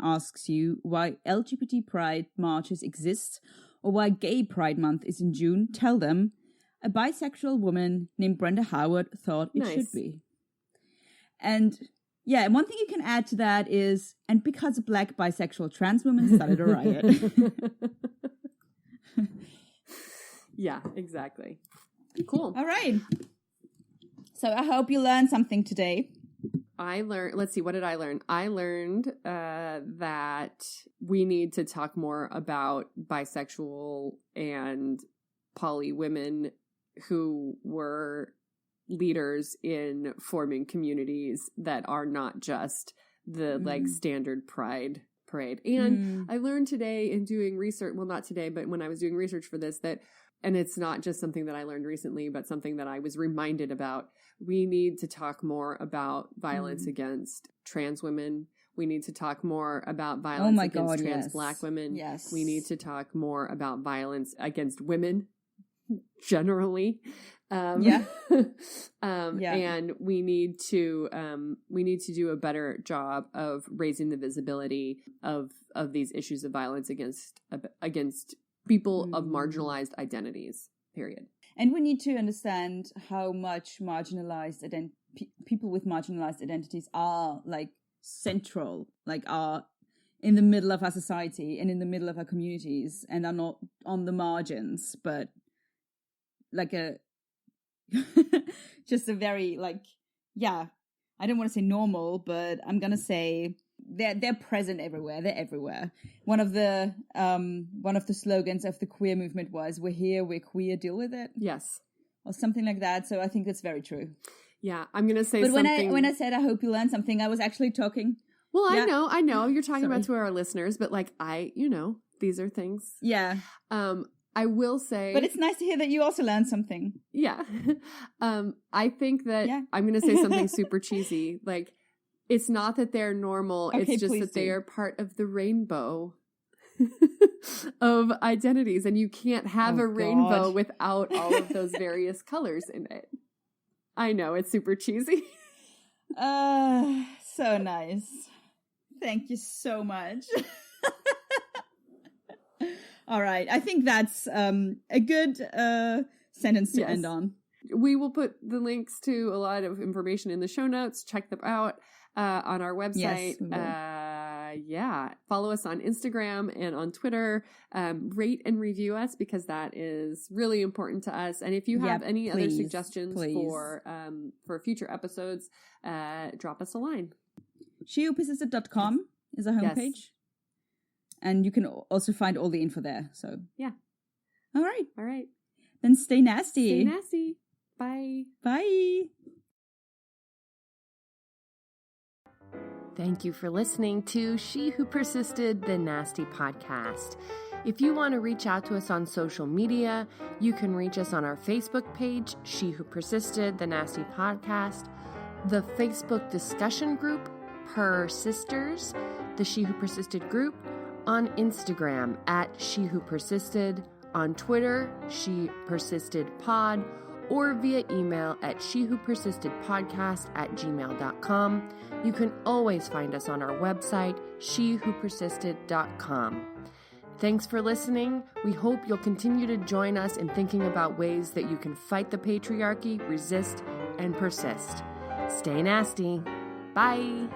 asks you why LGBT Pride marches exist or why Gay Pride Month is in June, tell them a bisexual woman named Brenda Howard thought it should be. And yeah, one thing you can add to that is, and because a black bisexual trans woman started a riot. Yeah, exactly. Cool. All right. So I hope you learned something today. Let's see, what did I learn? I learned that we need to talk more about bisexual and poly women who were leaders in forming communities that are not just the like standard pride parade. And I learned today in doing research, well, not today, but when I was doing research for this, that, and it's not just something that I learned recently, but something that I was reminded about. We need to talk more about violence against trans women. We need to talk more about violence against trans Black women. Yes. We need to talk more about violence against women generally. And we need to do a better job of raising the visibility of these issues of violence against people of marginalized identities, period. And we need to understand how much marginalized people with marginalized identities are like central, like are in the middle of our society and in the middle of our communities and are not on the margins, but like just a very like, I don't want to say normal, but I'm going to say they're present everywhere. They're everywhere. One of the slogans of the queer movement was, "We're here, we're queer, deal with it." Yes. Or something like that. So I think that's very true. Yeah, I'm going to say something. But when I said I hope you learned something, I was actually talking. Well, I know you're talking about to our listeners, but like these are things. Yeah. I will say, but it's nice to hear that you also learned something. Yeah. I think that I'm going to say something super cheesy. Like, it's not that they're normal. Okay, it's just that they are part of the rainbow of identities. And you can't have a rainbow without all of those various colors in it. I know, it's super cheesy. So nice. Thank you so much. All right. I think that's a good sentence to end on. We will put the links to a lot of information in the show notes. Check them out on our website. Yes, follow us on Instagram and on Twitter. Rate and review us because that is really important to us. And if you have any other suggestions for future episodes, drop us a line. SheWhoPersisted.com is our homepage. Yes. And you can also find all the info there. So yeah. All right. Then stay nasty. Stay nasty. Bye. Bye. Thank you for listening to She Who Persisted, the Nasty Podcast. If you want to reach out to us on social media, you can reach us on our Facebook page, She Who Persisted, the Nasty Podcast, the Facebook discussion group, PerSisters, the She Who Persisted group, on Instagram at She Who Persisted, on Twitter, She Persisted Pod, or via email at shewhopersistedpodcast@gmail.com. You can always find us on our website, shewhopersisted.com. Thanks for listening. We hope you'll continue to join us in thinking about ways that you can fight the patriarchy, resist, and persist. Stay nasty. Bye.